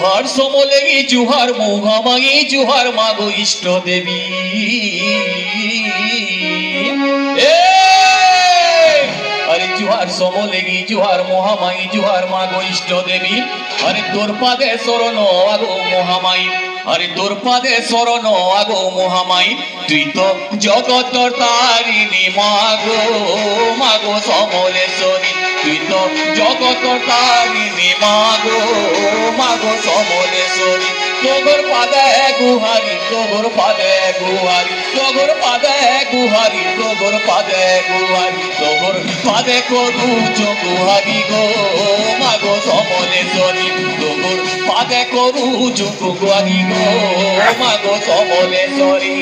জুহার সমলেগি জুহার মহামায়ী জুহার মাগো ইষ্ট দেবী আরে জুহার সমলেগি জুহার মহামায়ী জুহার মাগো ইষ্ট দেবী আরে তোর পাদে শরণ আগো মহামায়ী আরে তোর পাদে শরণ আগো মহামায়ী তুই তো জগতর তারিণী মাগো মাগো সমলেশ্বরী তুই তো জগতর তারিণী মাগো মাগো সমলেশ্বরী তোর পাদে গুহারি তোর পাদে গুহারি তোর পাদে গুহারি তোর পাদে গুহারি তোর পাদে করু গুহারি গো মাগো সমলেশ্বরী তোর পাদে করু গুহারি গো মাগো সমলেশ্বরী।